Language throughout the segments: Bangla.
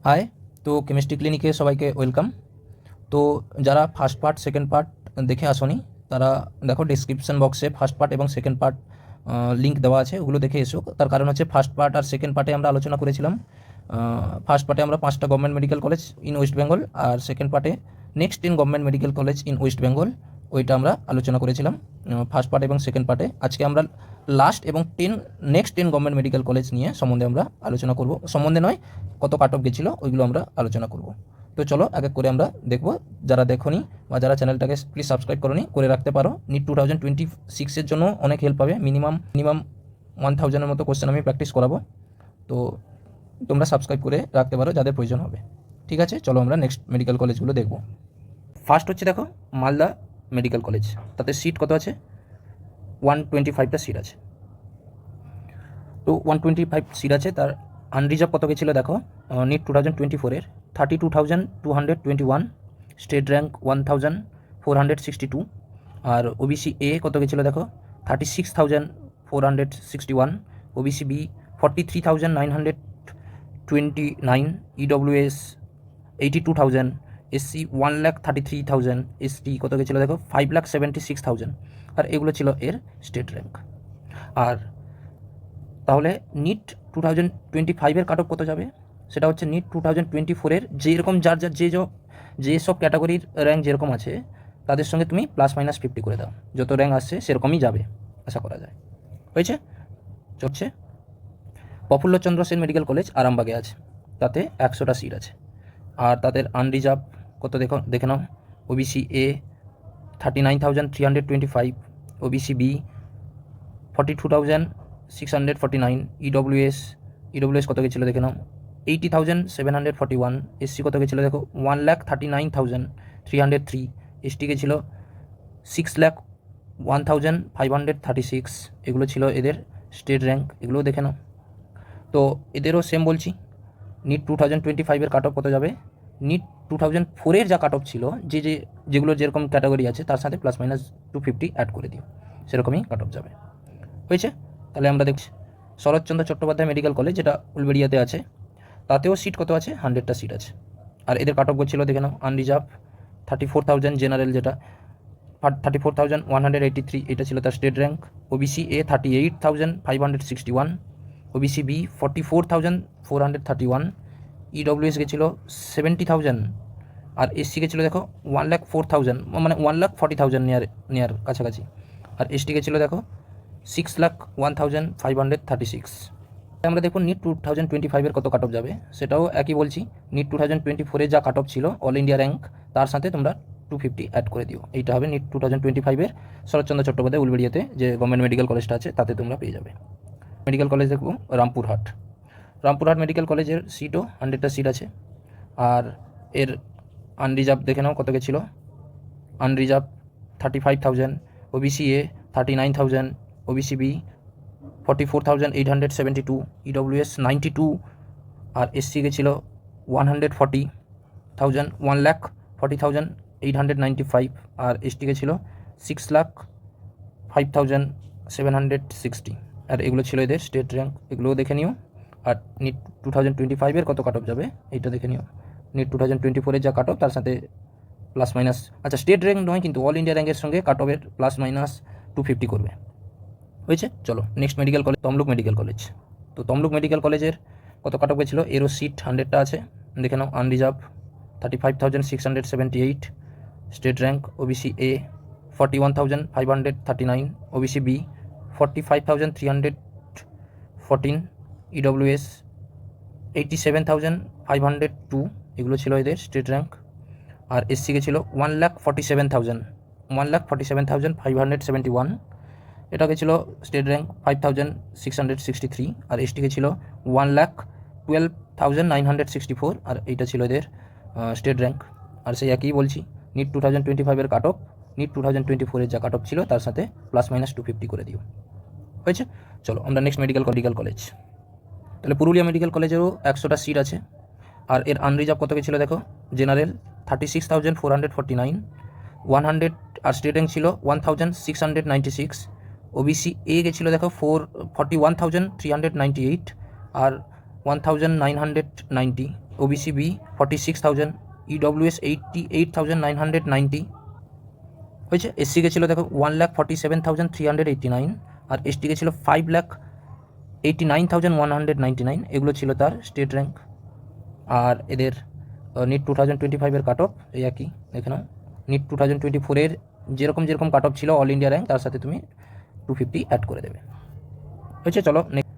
হাই, তো কেমিস্ট্রি ক্লিনিকে সবাইকে ওয়েলকাম। তো যারা ফার্স্ট পার্ট সেকেন্ড পার্ট দেখে আসোনি তারা দেখো ডিসক্রিপশন বক্সে ফার্স্ট পার্ট এবং সেকেন্ড পার্ট লিঙ্ক দেওয়া আছে, ওগুলো দেখে এসো। তার কারণ হচ্ছে ফার্স্ট পার্ট আর সেকেন্ড পার্টে আমরা আলোচনা করেছিলাম। ফার্স্ট পার্টে আমরা 5টা government medical college in West Bengal, আর সেকেন্ড পার্টে next in government medical college in West Bengal, ওইটা আমরা আলোচনা করেছিলাম ফার্স্ট পার্ট এবং সেকেন্ড পার্টে। আজকে আমরা লাস্ট এবং নেক্সট 10 গভর্নমেন্ট মেডিকেল কলেজ নিয়ে সম্বন্ধে আমরা আলোচনা করব। সম্বন্ধে নয়, কত কাট অফ গেছিলো ওইগুলো আমরা আলোচনা করব। তো চলো এক এক করে আমরা দেখব। যারা দেখোনি বা যারা চ্যানেলটাকে প্লিজ সাবস্ক্রাইব করোনি, করে রাখতে পারো। নিট 2026-এর জন্য অনেক হেল্প পাবে। মিনিমাম 1000-এর মতো কোশ্চেন আমি প্র্যাকটিস করাবো, তো তোমরা সাবস্ক্রাইব করে রাখতে পারো যাদের প্রয়োজন হবে। ঠিক আছে, চলো আমরা নেক্সট মেডিকেল কলেজগুলো দেখব। ফার্স্ট হচ্ছে দেখো মালদা মেডিকেল কলেজ, তাতে সিট কত আছে? 125টা সিট আছে। তো 125 সিট আছে, তার আনরিজার্ভ কত গেছিলো দেখো। নিট 2024-এর 32,221, স্টেট র্যাঙ্ক 1,462। আর ওবিসি এ কত গেছিলো দেখো, 36,461, OBC B 43,929, EWS 82,000, SC 1,33,000, ST কত গেছিলো দেখো 5,76,000। আর এগুলো ছিল এর স্টেট র্যাঙ্ক। আর তাহলে নিট 2025-এর কাট অফ কত যাবে? সেটা হচ্ছে নিট 2024-এর যেরকম যার যেসব ক্যাটাগরির র্যাঙ্ক যেরকম আছে তাদের সঙ্গে তুমি +-50 করে দাও, যত র্যাঙ্ক আসছে সেরকমই যাবে আশা করা যায়। হয়েছে? চলছে প্রফুল্লচন্দ্র সেন মেডিকেল কলেজ আরামবাগে আছে, তাতে 100টা সিট আছে। আর তাদের আনরিজার্ভ কত দেখে নাও। OBC A 39,325, OBC B 42,649, EWS কত গেছিলো দেখে নাও 80,741, এসসি কত গেছিলো দেখো 1,39,303, এসটি গেছিলো 6,01,536। এগুলো ছিল এদের স্টেট র্যাঙ্ক, এগুলোও দেখে নাও। তো এদেরও সেম বলছি, নিট 2025-এর কাট অফ কত যাবে? নিট 2004-এর যা কাট অফ ছিল, যেগুলো যেরকম ক্যাটাগরি আছে তার সাথে +-250 অ্যাড করে দিও, সেরকমই কাট অফ যাবে। হয়েছে? তাহলে আমরা দেখছি শরৎচন্দ্র চট্টোপাধ্যায় মেডিকেল কলেজ, যেটা উলবেড়িয়াতে আছে, তাতেও সিট কত আছে? 100টা সিট আছে। আর এদের কাট অফ ছিল দেখে নাও। আনরিজার্ভ 34,000, জেনারেল যেটা 34,183, এটা ছিল তার state rank. OBC A 38,561, OBC B 44,431, EWS গেছিলো 70,000, আর এসসি গেছিলো দেখো 1,04,000, মানে 1,40,000 নেয়ার কাছাকাছি। আর এসটি গেছিলো দেখো 6,01,536। আমরা দেখুন নিট 2025-এর কত কাট অফ যাবে, সেটাও একই বলছি। নিট 2024-এ যা কাট অফ ছিল অল ইন্ডিয়া র্যাঙ্ক, তার সাথে তোমরা 250 অ্যাড করে দিও। এইটা হবে নিট 2025-এর শরৎচন্দ্র চট্টোপাধ্যায় উলবেড়িয়াতে যে গভর্নমেন্ট মেডিকেল কলেজটা আছে, তাতে তোমরা পেয়ে যাবে। মেডিকেল কলেজ দেখবো রামপুরহাট মেডিকেল কলেজের সিটও 100টা সিট আছে। আর এর আনরিজার্ভ দেখে নাও কত গেছিলো। Unreserved 35,000, OBC A 39,000, OBC B 44,872, EWS 92, আর এসসি গেছিলো 140,000, 1,40,895, আর এসটি গেছিলো 6,05,760। আর এগুলো ছিল এদের স্টেট র্যাঙ্ক, এগুলোও দেখে নিও। আর নিট 2025-এর কত কাট অফ যাবে এইটা দেখে নিও। নিট 2024-এর যা কাট অফ তার সাথে +-, আচ্ছা স্টেট র্যাঙ্ক নয় কিন্তু অল ইন্ডিয়া র্যাঙ্কের সঙ্গে কাট অফের +-250 করবে। হয়েছে? চলো next medical college Tamluk medical college. তো তমলুক মেডিকেল কলেজের কত কাট অফ গেছিলো? এরও সিট 100টা আছে, দেখে নাও। Unreserved 35,678, state rank OBC A 41,539, OBC B 45,314, EWS 87,502, এগুলো ছিল এদের স্টেট র্যাঙ্ক। আর এসসি গেছিলো 1,47,571, এটা গেছিলো স্টেট র্যাঙ্ক 5,663। আর এসটি গেছিলো 1,12,964, আর এইটা ছিল এদের স্টেট র্যাঙ্ক। আর সেই একই বলছি, নিট 2025-এর কাট অফ নিট 2024-এর যা কাট অফ ছিল তার সাথে +-250 করে দিও। হয়েছে? চলো আমরা নেক্সট মেডিকেল কলেজ। তাহলে পুরুলিয়া মেডিকেল কলেজেরও 100টা সিট আছে। আর এর আনরিজার্ভ কত গেছিলো দেখো। জেনারেল 36,449, 100, আর স্টেট র্যাঙ্ক ছিল 1,696। ওবিসি এ গেছিলো দেখো 41,398, আর 1990, OBC B 46,000, EWS 88,990 হয়েছে। SC গেছিলো দেখো 1,47,389, আর ST গেছিলো 5,89,199। এগুলো ছিল তার স্টেট র্যাঙ্ক। আর এদের নিট 2025-এর কাট অফ এই একই, দেখে নাও। নিট 2024-এর যেরকম কাট অফ ছিল অল ইন্ডিয়া র্যাঙ্ক, তার সাথে তুমি 250 অ্যাড করে দেবে। হয়েছে। চলো নেক্সট,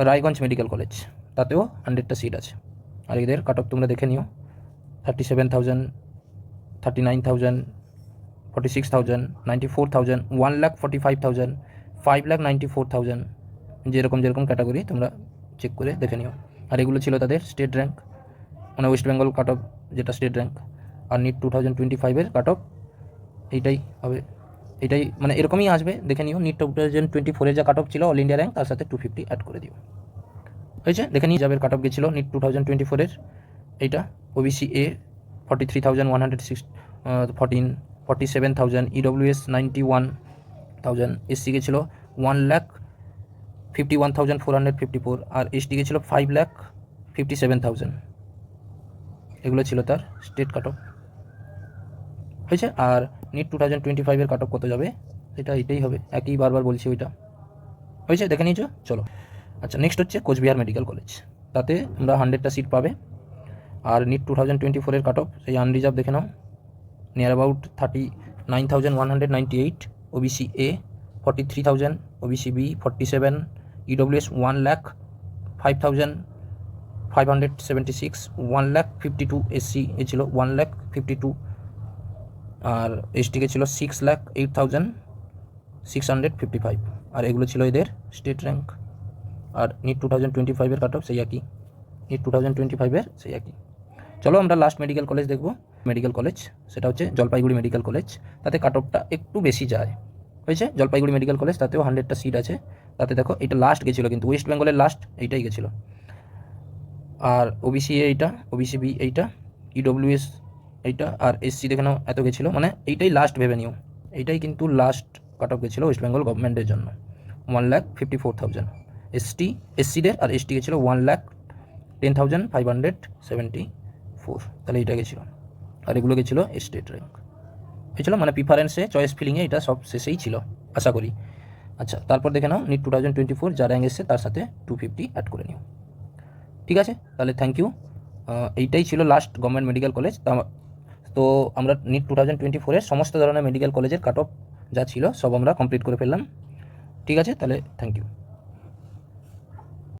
রায়গঞ্জ মেডিকেল কলেজ, তাতেও 100টা সিট আছে। আর এদের কাট অফ তোমরা দেখে নিও, 37,000, 39,000, 46,000, 94,000, 1,45,000, 5,94,000, যেরকম ক্যাটাগরি তোমরা চেক করে দেখে নিও। আর এগুলো ছিল তাদের স্টেট র্যাঙ্ক, মানে ওয়েস্ট বেঙ্গল কাট অফ যেটা স্টেট র্যাঙ্ক। আর নিট 2025-এর কাট অফ এইটাই হবে, এইটাই মানে এরকমই আসবে, দেখে নিও। নিট 2024-এর যা কাট অফ ছিল অল ইন্ডিয়া র্যাঙ্ক, তার সাথে 250 অ্যাড করে দিও। হয়েছে। দেখে নিই যাবের কাট অফ গেছিলো নিট 2024-এর এইটা। OBC A 43,114, 47,000, EWS 91,000, SC গেছিলো 1,51,454, আর ST গেছিলো 5,57,000। এগুলো ছিল তার স্টেট কাট অফ। হয়েছে। আর নিট 2025-এর কাট অফ কত যাবে, এটাই হবে, একই বারবার বলছি ওইটা। হয়েছে, দেখে নিয়েছো। চলো আচ্ছা, নেক্সট হচ্ছে কোচবিহার মেডিকেল কলেজ, তাতে আমরা 100টা সিট পাবে। আর নিট 2024-এর কাট অফ সেই আনরিজার্ভ দেখে নাও, near about 39,198, OBC A 43,000, OBC B 47, EWS 1,05,576, 1,52,000, SC এ ছিল 1,52,000, আর ST কে ছিল 6,08,655। আর এগুলো ছিল এদের স্টেট র্যাঙ্ক। আর নিট 2025-এর কাট অফ সেই একই, নিট 2025-এর সেই একই। চলো আমরা লাস্ট মেডিকেল কলেজ দেখব। মেডিকেল কলেজ সেটা হচ্ছে জলপাইগুড়ি মেডিকেল কলেজ, তাতে কাট অফটা একটু বেশি যায়। হয়েছে। জলপাইগুড়ি মেডিকেল কলেজ, তাতেও 100টা সিট আছে। তাতে দেখো এটা লাস্ট গেছিলো, কিন্তু ওয়েস্ট বেঙ্গলের লাস্ট এইটাই গেছিলো। আর OBC এইটা, OBC B এইটা, EWS এইটা, আর SC দেখে নাও এত গেছিলো, মানে এইটাই লাস্ট ভেবে নিও। এইটাই কিন্তু লাস্ট কাট অফ গেছিলো ওয়েস্ট বেঙ্গল গভর্নমেন্টের জন্য, 1,54,000 SCদের, আর ST গেছিলো 1,10,574। তাহলে এইটা গেছিলো। আর এগুলো গেছিলো স্টেট র্যাঙ্ক হয়েছিল, মানে প্রিফারেন্সে চয়েস ফিলিংয়ে এটা সব শেষেই ছিল আশা করি। আচ্ছা, তারপর দেখে নাও নিট 2024 যা র্যাঙ্ক এসছে তার সাথে 250 অ্যাড করে নিও। ঠিক আছে, তাহলে থ্যাংক ইউ। এইটাই ছিল লাস্ট গভর্নমেন্ট মেডিকেল কলেজ। তো আমরা নিট 2024-এর সমস্ত ধরনের মেডিকেল কলেজের কাট অফ যা ছিল সব আমরা কমপ্লিট করে ফেললাম। ঠিক আছে, তাহলে থ্যাংক ইউ।